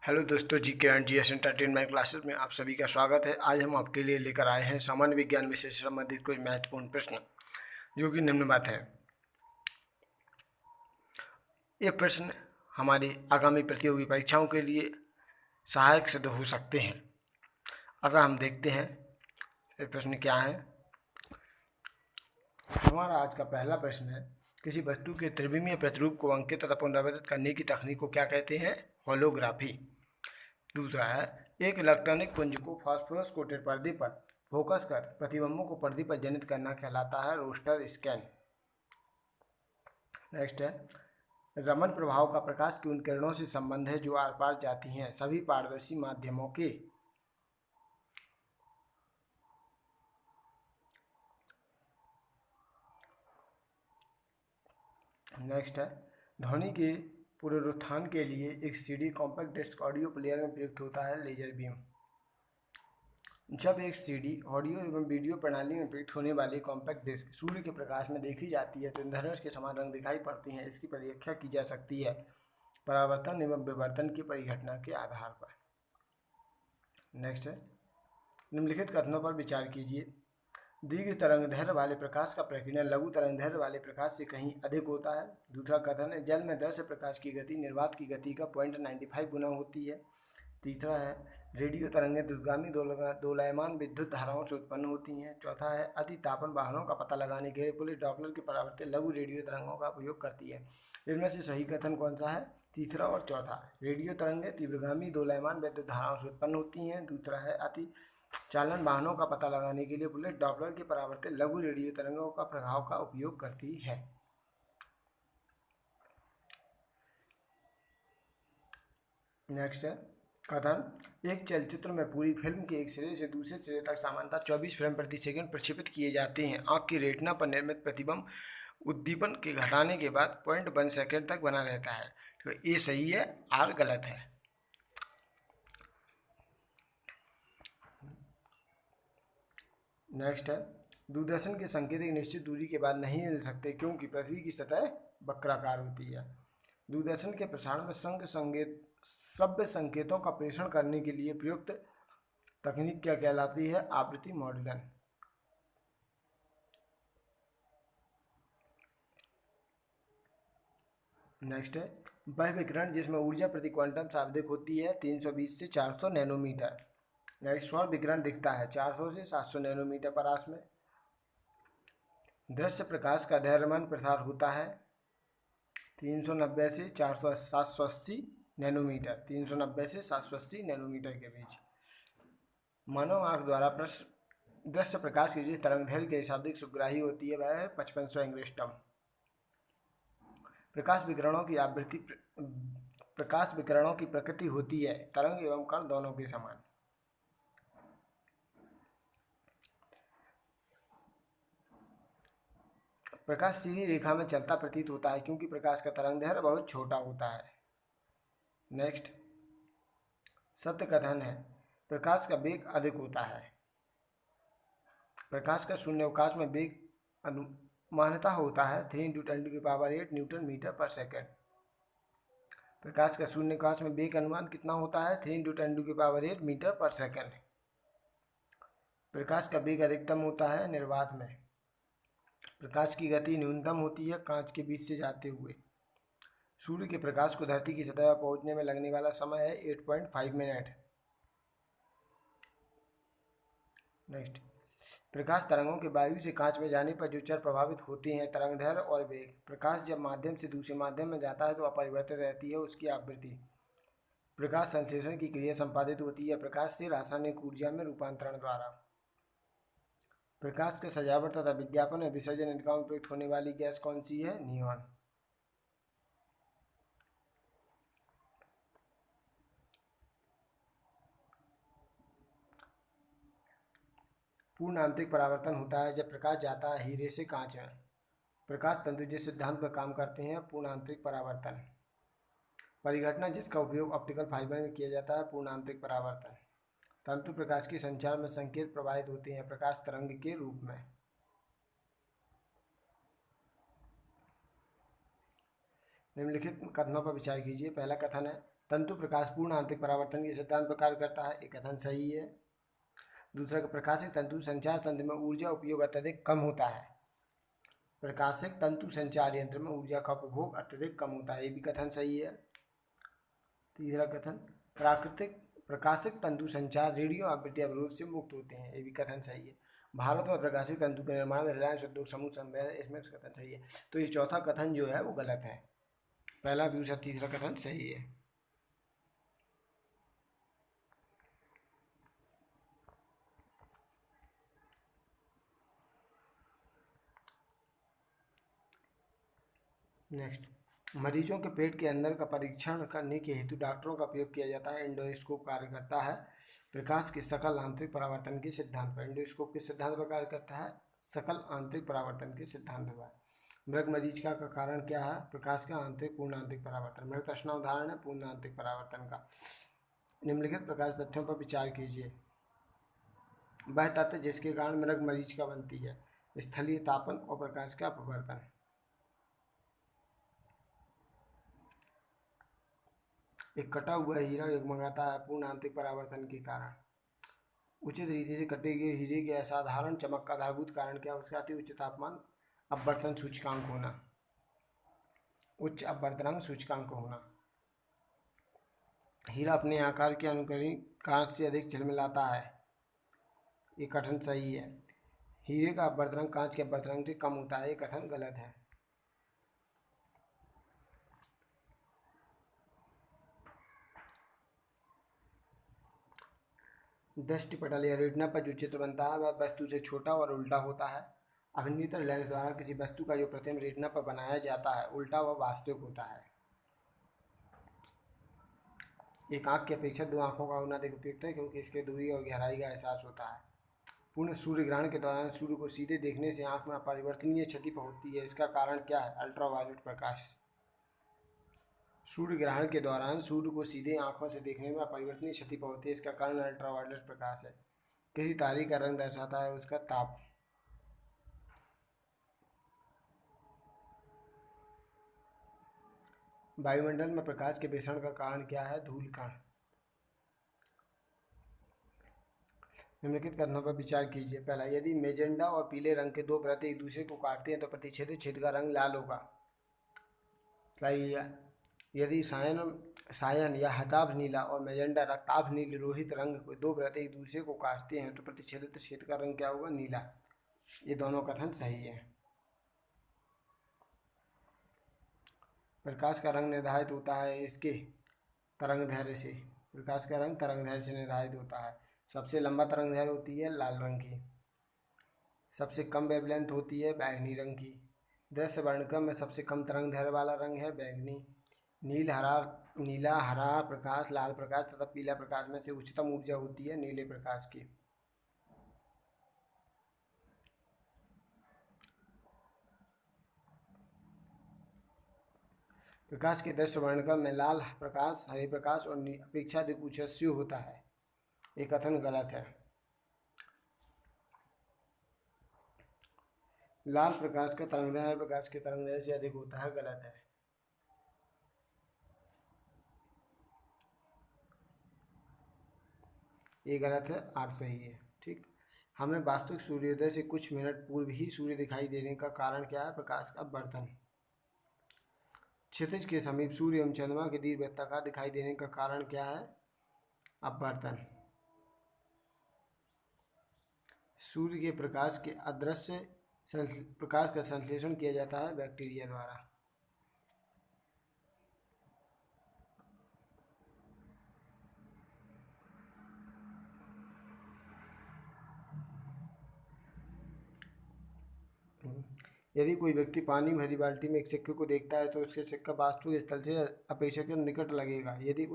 Hello दोस्तों, जी.के.एन.जी.एस entertainment classes में आप सभी का स्वागत है। आज हम आपके लिए लेकर आए हैं सामान्य विज्ञान विषय से संबंधित कुछ महत्वपूर्ण प्रश्न, जो कि निम्न बात है। ये प्रश्न हमारी आगामी प्रतियोगी परीक्षाओं के लिए सहायक सिद्ध हो सकते हैं। अगर हम देखते हैं ये प्रश्न क्या है। हमारा आज का पहला प्रश्न है, किसी वस्तु के त्रिविमीय प्रतिरूप को अंकित तथा पुनरावृत्त करने की तकनीक को क्या कहते हैं? होलोग्राफी। दूसरा है, एक इलेक्ट्रॉनिक पुंज को फास्फोरस कोटेड पर्दे पर फोकस कर प्रतिबिंबों को पर्दे पर जनित करना कहलाता है रोस्टर स्कैन। नेक्स्ट है, रमन प्रभाव का प्रकाश की उन किरणों से संबंध है जो आर पार जाती हैं सभी पारदर्शी माध्यमों के। नेक्स्ट है, ध्वनि के पुनरुत्थान के लिए एक CD compact disc audio player में प्रयुक्त होता है लेजर बीम। जब एक सीडी ऑडियो एवं वीडियो प्रणाली में प्रयुक्त होने वाली कॉम्पैक्ट डिस्क सूर्य के प्रकाश में देखी जाती है तो इंद्रधनुष के समान रंग दिखाई पड़ती हैं। इसकी व्याख्या की जा सकती है परावर्तन एवं विवर्तन की परिघटना के आधार पर। नेक्स्ट है, निम्नलिखित कथनों पर विचार कीजिए। दीर्घ तरंगदैर्घ्य वाले प्रकाश का प्रकीर्णन लघु तरंगदैर्घ्य वाले प्रकाश से कहीं अधिक होता है। दूसरा कथन है, जल में दृश्य प्रकाश की गति निर्वात की गति का 0.95 गुना होती है। तीसरा है, रेडियो तरंगें दुर्गामी दोलयमान विद्युत धाराओं से उत्पन्न होती हैं। चौथा है, अति तापन वाहनों का पता लगाने के लिए पुलिस डॉपलर के परावर्तित लघु रेडियो तरंगों का उपयोग करती है। इनमें से सही कथन कौन सा है? तीसरा और चौथा। रेडियो तरंगें तीव्रगामी दोलयमान विद्युत धाराओं से उत्पन्न होती हैं। दूसरा है, अति चालन वाहनों का पता लगाने के लिए पुलिस डॉपलर के परावर्तित लघु रेडियो तरंगों का प्रभाव का उपयोग करती है। नेक्स्ट है कथन, एक चलचित्र में पूरी फिल्म के एक सिरे से दूसरे सिरे तक सामान्यतः 24 फ्रेम प्रति सेकंड प्रक्षेपित किए जाते हैं। आँख की रेटिना पर निर्मित प्रतिबिंब उद्दीपन के घटाने के बाद 0.1 सेकंड तक बना रहता है। तो ये सही है, आर गलत है। नेक्स्ट है, दूरदर्शन के संकेत एक निश्चित दूरी के बाद नहीं मिल सकते क्योंकि पृथ्वी की सतह वक्राकार होती है। दूरदर्शन के प्रसारण में श्रव्य संकेतों का प्रेषण करने के लिए प्रयुक्त तकनीक क्या कहलाती है? आवृत्ति मॉड्यूलन। नेक्स्ट है, वह विकिरण जिसमें ऊर्जा प्रति क्वांटम शाब्दिक होती है 320 से 400 नैनोमीटर। नेक्स्ट, सौर विकिरण दिखता है 400 से 700 नैनोमीटर परास में। दृश्य प्रकाश का दैर्घ्यमान प्रसार होता है 390 से 780 नैनोमीटर, 390 से 780 नैनोमीटर के बीच। मानव आंख द्वारा दृश्य प्रकाश की जिस तरंगदैर्घ्य की शाब्दिक सुग्राही होती है वह है 5500 एंगस्ट्रॉम। प्रकाश विकिरणों की प्रकृति होती है तरंग एवं कण दोनों के समान। प्रकाश सीधी रेखा में चलता प्रतीत होता है क्योंकि प्रकाश का तरंगदैर्घ्य बहुत छोटा होता है। नेक्स्ट, सत्य कथन है, प्रकाश का वेग अधिक होता है। प्रकाश का शून्यावकाश में वेग अनुमानतः होता है 3 × 10⁸ न्यूटन मीटर पर सेकेंड। प्रकाश का शून्यावकाश में वेग अनुमान कितना होता है? 3 × 10⁸ मीटर पर सेकेंड। प्रकाश का वेग अधिकतम होता है निर्वात में। प्रकाश की गति न्यूनतम होती है कांच के बीच से जाते हुए। सूर्य के प्रकाश को धरती की सतह पर पहुंचने में लगने वाला समय है 8.5 मिनट। नेक्स्ट, प्रकाश तरंगों के वायु से कांच में जाने पर जो चर प्रभावित होते हैं तरंगदैर्घ्य और वेग। प्रकाश जब माध्यम से दूसरे माध्यम में जाता है तो अपरिवर्तित रहती है उसकी आवृत्ति। प्रकाश संश्लेषण की क्रिया संपादित होती है प्रकाश से रासायनिक ऊर्जा में रूपांतरण द्वारा। प्रकाश के सजावट तथा विज्ञापन और विसर्जन इनका उपयोग होने वाली गैस कौन सी है? नियॉन। पूर्ण आंतरिक परावर्तन होता है जब प्रकाश जाता है हीरे से कांच में। प्रकाश तंतु जिस सिद्धांत पर काम करते हैं पूर्ण आंतरिक परावर्तन। परिघटना जिसका उपयोग ऑप्टिकल फाइबर में किया जाता है पूर्ण आंतरिक परावर्तन। तंतु प्रकाश के संचार में संकेत प्रवाहित होते हैं प्रकाश तरंग के रूप में। निम्नलिखित कथनों पर विचार कीजिए। पहला कथन है, तंतु प्रकाश पूर्ण आंतरिक परावर्तन के सिद्धांत पर कार्य करता है, एक कथन सही है। दूसरा, प्रकाशिक तंतु संचार तंत्र में ऊर्जा उपयोग अत्यधिक कम होता है। प्रकाशिक तंतु संचार यंत्र में ऊर्जा का उपभोग अत्यधिक कम होता है, ये भी कथन सही है। तीसरा कथन, प्रकाशिक तंतु संचार रेडियो आवृत्ति अवरोध से मुक्त होते हैं, ये भी कथन सही है। भारत में प्रकाशिक तंतु के निर्माण में रिलायंस उद्योग समूह संबंध है, इसमें कथन सही है। तो ये चौथा कथन जो है वो गलत है, पहला दूसरा तीसरा कथन सही है। नेक्स्ट, मरीजों के पेट के अंदर का परीक्षण करने के हेतु डॉक्टरों का उपयोग किया जाता है। एंडोस्कोप कार्य करता है प्रकाश के सकल आंतरिक परावर्तन के सिद्धांत पर। एंडोस्कोप के सिद्धांत पर कार्य करता है सकल आंतरिक परावर्तन के सिद्धांत पर। मृग मरीचिका का कारण क्या है? प्रकाश का आंतरिक पूर्ण आंतरिक परावर्तन। मृग तृष्णा उदाहरण है पूर्ण आंतरिक परावर्तन का। निम्नलिखित प्रकाश तथ्यों पर विचार कीजिए। वह तथ्य जिसके कारण मृग मरीचिका बनती है, स्थलीय तापन और प्रकाश का अपवर्तन। एक कटा हुआ हीरा जगमगाता है पूर्ण आंतरिक परावर्तन के कारण। उचित रीति से कटे गए हीरे के असाधारण चमक का आधारभूत कारण क्या? उसका अति उच्च तापमान अपवर्तन सूचकांक होना, उच्च अपवर्तनांक सूचकांक होना। हीरा अपने आकार के अनुकरण कांच से अधिक झिलमिलाता है, ये कथन सही है। हीरे का अपवर्तनांक कांच के अपवर्तनांक से कम होता है, ये कथन गलत है। दृष्टिपटल या रेटिना पर जो चित्र बनता है वह वस्तु से छोटा और उल्टा होता है। अभिनेत्र लेंस द्वारा किसी वस्तु का जो प्रतिबिंब रेटिना पर बनाया जाता है उल्टा व वास्तविक होता है। एक आंख की अपेक्षा दो आंखों का होना अधिक उपयुक्त है क्योंकि इसके दूरी और गहराई का एहसास होता है। पूर्ण सूर्य ग्रहण के दौरान सूर्य को सीधे देखने से आंख में अपरिवर्तनीय क्षति पहुंचती है, इसका कारण क्या है? अल्ट्रावायलेट प्रकाश। सूर्य ग्रहण के दौरान सूर्य को सीधे आंखों से देखने में अपरिवर्तनीय क्षति पहुंचती है, इसका कारण अल्ट्रावायलेट प्रकाश है। किसी तारे का रंग दर्शाता है उसका ताप। वायुमंडल में प्रकाश के विसरण का कारण क्या है? धूल कण। निम्नलिखित कथनों पर विचार कीजिए। पहला, यदि मेजेंडा और पीले रंग के दो वृत्त एक दूसरे को काटते हैं तो प्रतिच्छेदित छेद का रंग लाल होगा, सही है। यदि सायन या हताभ नीला और मेजेंडा रक्ताभ नील लोहित रंग के दो वृत्त एक दूसरे को काटते हैं तो प्रतिच्छेदित छेद का रंग क्या होगा? नीला। ये दोनों कथन सही है। प्रकाश का रंग निर्धारित होता है इसके तरंग दैर्ध्य से। प्रकाश का रंग तरंग दैर्ध्य से निर्धारित होता है। सबसे लंबा तरंग दैर्ध्य होती है लाल रंग की, सबसे कम वेवलेंथ होती है बैंगनी रंग की। दृश्य वर्णक्रम में सबसे कम तरंग दैर्ध्य वाला रंग है बैंगनी। नीला, हरा प्रकाश, लाल प्रकाश तथा पीला प्रकाश में से उच्चतम ऊर्जा होती है नीले प्रकाश की। प्रकाश के दृश्य वर्णक्रम में लाल प्रकाश, हरे प्रकाश और अपेक्षाकृत ऊर्जास्यु होता है, ये कथन गलत है। लाल प्रकाश का तरंगदैर्ध्य प्रकाश के तरंगदैर्ध्य से अधिक होता है, गलत है। ये गलत है, आर सही है। ठीक, हमें वास्तविक सूर्योदय से कुछ मिनट पूर्व ही सूर्य दिखाई देने का कारण क्या है? प्रकाश का अपवर्तन। क्षितिज के समीप सूर्य एवं चंद्रमा के दीर्घवृत्ताकार दिखाई देने का कारण क्या है? अपवर्तन। सूर्य के प्रकाश के अदृश्य प्रकाश का संश्लेषण किया जाता है बैक्टीरिया द्वारा। यदि कोई व्यक्ति पानी भरी बाल्टी में एक सिक्के को देखता है तो उसके सिक्का वास्तविक स्थल से अपेक्षाकृत निकट लगेगा। यदि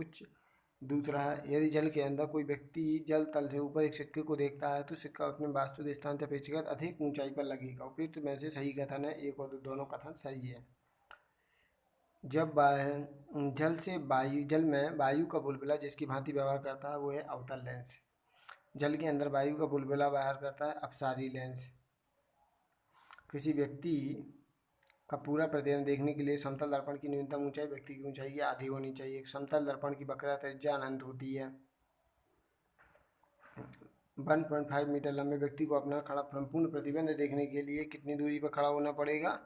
जल के अंदर कोई व्यक्ति जल तल से ऊपर एक सिक्के को देखता है तो सिक्का अपने वास्तविक स्थान से अपेक्षाकृत अधिक ऊंचाई पर लगेगा। उपयुक्त में से सही कथन है, एक और दोनों कथन सही है। जब जल में वायु का बुलबुला जिसकी भांति व्यवहार करता है वो है अवतल लेंस। जल के अंदर वायु का बुलबुला व्यवहार करता है अपसारी लेंस। किसी व्यक्ति का पूरा प्रतिबिंब देखने के लिए समतल दर्पण की न्यूनतम ऊंचाई व्यक्ति की ऊंचाई की आधी होनी चाहिए। एक समतल दर्पण की वक्रता त्रिज्या अनंत होती है। 1.5 मीटर लंबे व्यक्ति को अपना खड़ा संपूर्ण प्रतिबिंब देखने के लिए कितनी दूरी पर खड़ा होना पड़ेगा?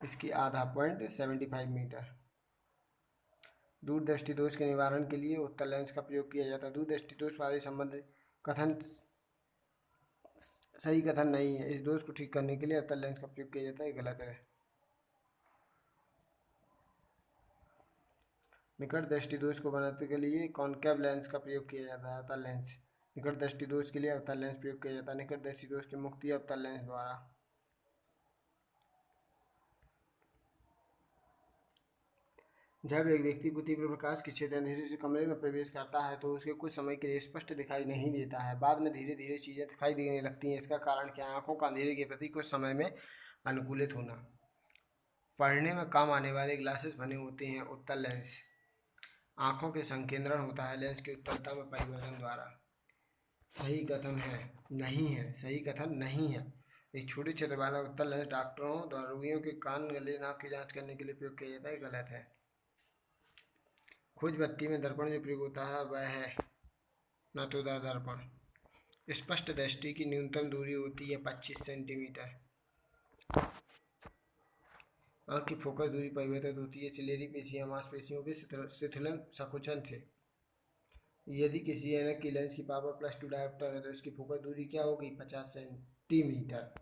इसकी आधा 0.75 मीटर। दूरदृष्टि दोष के निवारण के लिए उत्तल लेंस का प्रयोग किया जाता है। दूरदृष्टि दोष वाले संबंध कथन सही कथन नहीं है। इस दोष को ठीक करने के लिए उत्तल लेंस का प्रयोग किया जाता है, गलत है। निकट दृष्टि दोष को बनाने के लिए कॉनकेव लेंस का प्रयोग किया जाता है, अवतल लेंस। निकट दृष्टि दोष के लिए अवतल लेंस प्रयोग किया जाता है। निकट दृष्टि दोष की मुक्ति अवतल लेंस द्वारा। जब एक व्यक्ति को तीव्र प्रकाश के क्षेत्र अंधेरे से कमरे में प्रवेश करता है तो उसके कुछ समय के लिए स्पष्ट दिखाई नहीं देता है। बाद में धीरे धीरे चीजें दिखाई देने लगती हैं। इसका कारण क्या है? आंखों का अंधेरे के प्रति कुछ समय में अनुकूलित होना। पढ़ने में काम आने वाले ग्लासेस बने होते हैं उत्तल लेंस। आंखों के संकेंद्रण होता है लेंस की उत्तलता में परिवर्तन द्वारा। सही कथन है, नहीं है। सही कथन नहीं है। एक छोटे क्षेत्र वाला उत्तल लेंस डॉक्टरों द्वारा रोगियों के कान, गले, नाक की जांच करने के लिए प्रयोग किया जाता है, गलत है। खोज बत्ती में दर्पण जो प्रयोग होता है वह है नातोदार दर्पण। स्पष्ट दृष्टि की न्यूनतम दूरी होती है 25 सेंटीमीटर। आँख की फोकस दूरी परिवर्तित होती है सिलेरी पेशियाँ मांसपेशियों के शिथिलन संकुचन से। यदि किसी ऐनक की लेंस की पावर +2 डायोप्टर है तो इसकी फोकस दूरी क्या होगी? 50 सेंटीमीटर,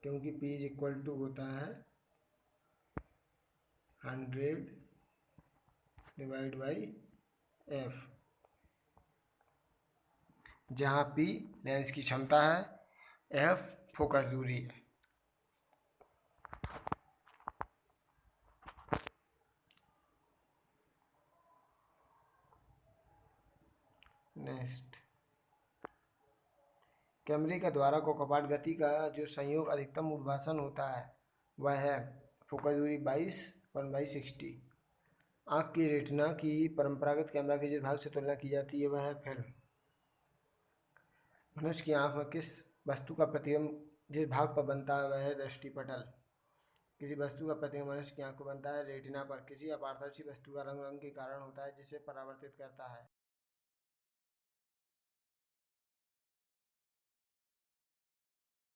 क्योंकि P = होता है 100/f, जहाँ P लेंस की क्षमता है, F फोकस दूरी है। नेक्स्ट, कैमरे का द्वारा को कपाट गति का जो संयोग अधिकतम उद्भासन होता है वह है फोकस दूरी 22/60। आँख की रेटिना की परंपरागत कैमरा की जिस भाग से तुलना की जाती है वह है फिल्म। मनुष्य की आँख में किस वस्तु का प्रतिबिंब जिस भाग पर बनता है वह है दृष्टिपटल। किसी वस्तु का प्रतिबिंब मनुष्य की आँख को बनता है रेटिना पर। किसी अपारदर्शी वस्तु का रंग के कारण होता है जिसे परावर्तित करता है।